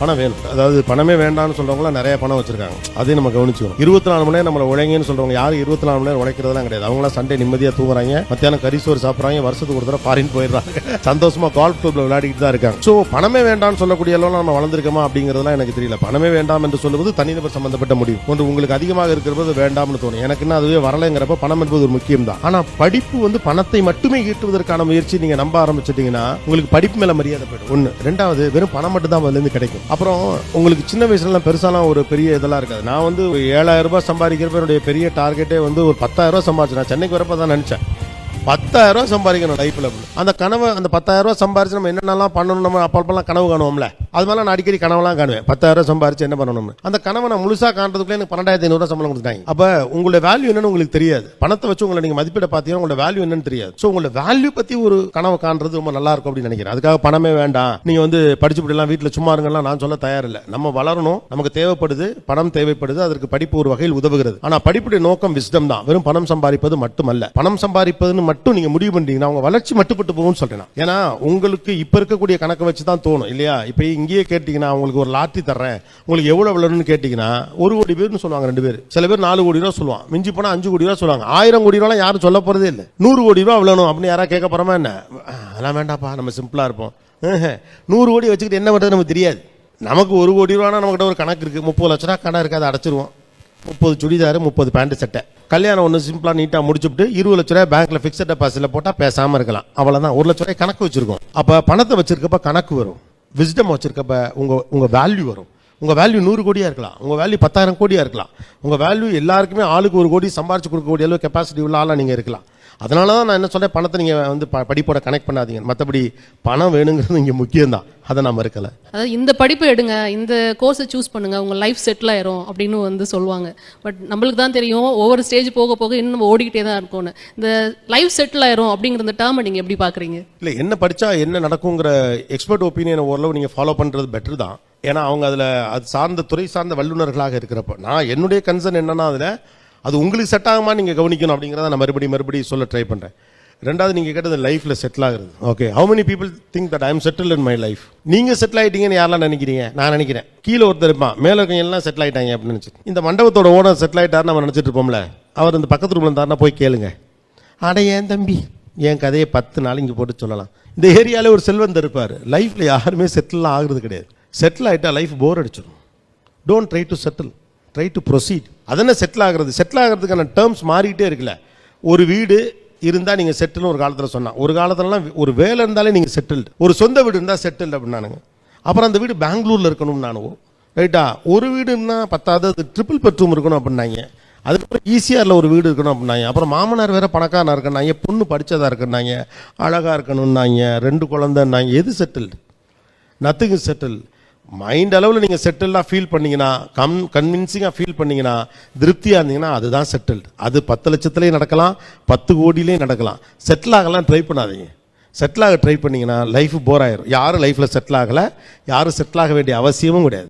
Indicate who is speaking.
Speaker 1: பணம் வேணும். அதாவது பணமே வேண்டாம்னு சொல்றவங்களாம் நிறைய பணம் வச்சிருக்காங்க. அதையும் நம்ம கவனிச்சுக்கணும். 24 மணி நேரம் நம்மள உழைங்கன்னு சொல்றவங்க யாரும் 24 மணி நேரம் உழைக்கிறதெல்லாம் கிடையாது. அவங்களாம் சண்டே நிம்மதியா தூங்குறாங்க, மத்தியானம் கரிசோறு சாப்பிட்றாங்க, வருஷத்துக்கு ஒரு தடவை ஃபாரின் போயிடுறாங்க, சந்தோஷமா கால்ஃப் கிளப்ல விளையாடிட்டு தான் இருக்காங்க. ஸோ பணமே வேண்டாம்னு சொல்லக்கூடிய அளவு நம்ம வளர்ந்துருக்கோமா அப்படிங்கிறதுலாம் எனக்கு தெரியல. பணமே வேண்டாம் என்று சொல்லுவது தனிநபர் சம்பந்தப்பட்ட முடிவு. ஒன்று உங்களுக்கு அதிகமாக இருக்கிறது வேண்டாம்னு தோணும். எனக்கு அதுவே வரலைங்கிறப்ப பணம் என்பது ஒரு முக்கியம் தான். ஆனா படிப்பு பணத்தை மட்டுமே ஈட்டுவதற்கான முயற்சி நீங்க நம்ப ஆரம்பிச்சிட்டீங்கன்னா உங்களுக்கு படிப்பு மேல மரியாதை போயிடும். ஒன்று. ரெண்டாவது, வெறும் பணம் மட்டும் தான் அதுல இருந்து கிடைக்கும். அப்புறம் உங்களுக்கு சின்ன வயசுல பெருசாலாம் ஒரு பெரிய இதெல்லாம் இருக்காது. நான் 7,000 ரூபாய் சம்பாதிக்கிறப்ப என்னுடைய பெரிய டார்கெட்டே ஒரு 10,000 ரூபாய் சம்பாதிச்சேன். சென்னைக்கு வரப்ப தான் நினைச்சேன் 10,000 ரூபாய் சம்பாதிக்கணும் லைஃப்ல. அந்த கனவை, அந்த 10,000 ரூபாய் சம்பாரிச்சு நம்ம என்னென்னலாம் பண்ணணும், நம்ம அப்பெல்லாம் கனவு காணுவோம்ல, அது மாதிரி நான் அடிக்கடி கனவுலாம் காணுவேன். 10,000 ரூபாய் சம்பாரிச்சு என்ன பண்ணணும், அந்த கனவை நான் முழுசா காண்றதுக்குள்ள எனக்கு 12,500 ரூபாய் சம்பளம் கொடுத்தாங்க. அப்ப உங்களோட வேல்யூ என்னன்னு உங்களுக்கு தெரியாது. பணத்தை வச்சு உங்களை நீங்க மதிப்பிட பார்த்தீங்கன்னா உங்களோட வேல்யூ என்னன்னு தெரியாது. ஸோ உங்களோட வேல்யூ பத்தி ஒரு கனவு காண்றது ரொம்ப நல்லா இருக்கும் அப்படின்னு நினைக்கிறேன். அதுக்காக பணமே வேண்டாம், நீங்க படிச்சுலாம் வீட்டில் சும்மா இருங்கலாம் நான் சொல்ல தயாரில்லை. நம்ம வளரணும், நமக்கு தேவைப்படுது, பணம் தேவைப்படுது, அதற்கு படிப்பு ஒரு வகையில் உதவுகிறது. ஆனா படிப்புடைய நோக்கம் விஸ்டம் தான், வெறும் பணம் சம்பாதிப்பது மட்டுமல்ல. பணம் சம்பாதிப்பதுன்னு மட்டும் நீங்க முடிவு பண்ணி அவங்க வளர்ச்சி மட்டுப்பட்டு போகும்னு சொல்றேன். ஏன்னா உங்களுக்கு இப்ப இருக்கக்கூடிய கணக்கை வச்சு தான் தோணும் இல்லையா? இப்ப இங்கேயே கேட்டீங்கன்னா உங்களுக்கு ஒரு லாட்டரி தர்றேன், உங்களுக்கு எவ்வளவு விளையாடுன்னு கேட்டீங்கன்னா 1 கோடி பேர்னு சொல்லுவாங்க, 2 பேர். சில பேர் 4 கோடி ரூபாய் சொல்லுவாங்க, மிஞ்சி போனா 5 கோடி ரூபாய் சொல்லுவாங்க. 1000 கோடி ரூபாய் யாரும் சொல்ல போறதே இல்லை. 100 கோடி ரூபாய் விளையாடணும் அப்படின்னு யாராவது கேட்க போறோமா என்ன? அதெல்லாம் வேண்டாப்பா, நம்ம சிம்பிளா இருப்போம். 100 கோடி வச்சுக்கிட்டு என்ன பண்றது நமக்கு தெரியாது. நமக்கு 1 கோடி ரூபாய்னா நம்மகிட்ட ஒரு கணக்கு இருக்கு. 30 லட்ச ரூபாய் கணக்கு இருக்கு, அதை அடைச்சிருவோம். 30 சுடிதாரு, 30 பேண்ட் சட்டை. கல்யாணம் ஒன்று சிம்பிளா நீட்டா முடிச்சுட்டு 20 லட்ச ரூபாய் பேங்க்ல பிக்ஸட் டெபாசிட்ல போட்டா பேசாம இருக்கலாம். அவ்வளவுதான். 1 லட்ச ரூபாய் கணக்கு வச்சிருக்கோம். அப்ப பணத்தை வச்சிருக்கப்ப கணக்கு வரும், விஸ்டம் வச்சிருக்கப்ப உங்க வேல்யூ வரும். உங்க வேல்யூ 100 கோடியா இருக்கலாம், உங்க வேல்யூ 10,000 கோடியா இருக்கலாம். உங்க வேல்யூ எல்லாருக்குமே ஆளுக்கு 1 கோடி சம்பாரிச்சு கொடுக்கக்கூடிய அளவு கெப்பாசிட்டி உள்ள ஆளா நீங்க இருக்கலாம். அதனாலதான் நான் என்ன சொல்றேன், பணத்தை நீங்க படிப்போட கனெக்ட் பண்ணாதீங்க. மற்றபடி பணம் வேணுங்கிறது இங்க முக்கியம் தான், அதை நான் மறுக்கல.
Speaker 2: அதாவது இந்த படிப்பு எடுங்க, இந்த கோர்ஸை சூஸ் பண்ணுங்க, உங்க லைஃப் செட்டில் ஆயிரும் அப்படின்னு சொல்லுவாங்க. பட் நம்மளுக்கு தான் தெரியும், ஒவ்வொரு ஸ்டேஜ் போக போக இன்னும் நம்ம ஓடிக்கிட்டே தான் இருக்கோம்னு. இந்த லைஃப் செட்டில் ஆயிரும் அப்படிங்கிற இந்த டேர்மை நீங்க எப்படி பாக்குறீங்க? இல்ல,
Speaker 1: என்ன படிச்சா என்ன நடக்குங்கிற எக்ஸ்பர்ட் ஒப்பீனியன் ஓரளவு நீங்க ஃபாலோ பண்றது பெட்டர் தான். ஏன்னா அவங்க அதுல அது சார்ந்த துறை சார்ந்த வல்லுநர்களாக இருக்கிறப்ப நான் என்னுடைய கன்சர்ன் என்னன்னா, அதுல அது உங்களுக்கு செட் ஆகுமா நீங்க கவனிக்கணும் அப்படிங்கிறத நான் மறுபடியும் சொல்ல ட்ரை பண்றேன். ரெண்டாவது, நீங்க கேட்டது லைஃப்ல செட்டில் ஆகுறது. Okay, how many people think that I am settle in my life? நீங்க செட்டில் ஆயிட்டீங்கன்னு யாரெல்லாம் நினைக்கிறீங்க? நான் நினைக்கிறேன் கீழே ஒருத்தர் இருப்பான், மேல இருக்கவங்க எல்லாம் செட்டில் ஆயிட்டாங்க அப்படின்னு நினைச்சு. இந்த மண்டபத்தோட ஓனர் செட்டில் ஆயிட்டாருன்னு நம்ம நினைச்சிட்டு இருப்போம்ல, அவர் இந்த பக்கத்து ரூம்ல இருந்தாருன்னா போய் கேளுங்க. அட ஏன் தம்பி, என் கதையை 10 நாள் இங்க போட்டு சொல்லலாம். இந்த ஏரியால ஒரு செல்வந்தர் இருப்பாரு, லைஃப்ல யாருமே செட்டில் ஆகுறது கிடையாது. செட்டில் ஆயிட்டா லைஃப் போர் அடிச்சிடும். Don't try to settle, try to proceed. அதென்ன செட்டில் ஆகிறது? செட்டில் ஆகிறதுக்கான டேர்ம்ஸ் மாறிக்கிட்டே இருக்குல்ல. ஒரு வீடு இருந்தா நீங்க செட்டில்னு ஒரு காலத்துல சொன்னா, ஒரு காலத்துலலாம் ஒரு வேலை இருந்தாலே நீங்க செட்டில்டு, ஒரு சொந்த வீடு இருந்தா செட்டில்டு அப்படின்னானுங்க. அப்புறம் அந்த வீடு பெங்களூர்ல இருக்கணும் நானும், ரைட்டா? ஒரு வீடுன்னா பத்தாவது, ட்ரிபிள் பெட்ரூம் இருக்கணும் அப்படின்னாங்க. அதுக்கப்புறம் ஈசிஆர்ல ஒரு வீடு இருக்கணும் அப்படின்னாங்க. அப்புறம் மாமனார் வேற பணக்காரனா இருக்கனாங்க, பொண்ணு படிச்சதா இருக்கனாங்க, அழகா இருக்கணும்னாங்க, 2 குழந்தைன்னாங்க. எது settled? Nothing is settle. Mind அளவில் நீங்கள் செட்டில்டாக ஃபீல் பண்ணீங்கன்னா, கன்வின்சிங்காக ஃபீல் பண்ணீங்கன்னா, திருப்தியாக இருந்தீங்கன்னா அதுதான் செட்டில்டு. அது 10 லட்சத்துலேயும் நடக்கலாம், 10 கோடியிலையும் நடக்கலாம். செட்டில் ஆகலாம் ட்ரை பண்ணாதீங்க. செட்டில் ஆக ட்ரை பண்ணீங்கன்னா லைஃப் போர் ஆயிரும். யாரும் லைஃப்பில் செட்டில் ஆகலை, யாரும் செட்டில் ஆக வேண்டிய அவசியமும் கிடையாது.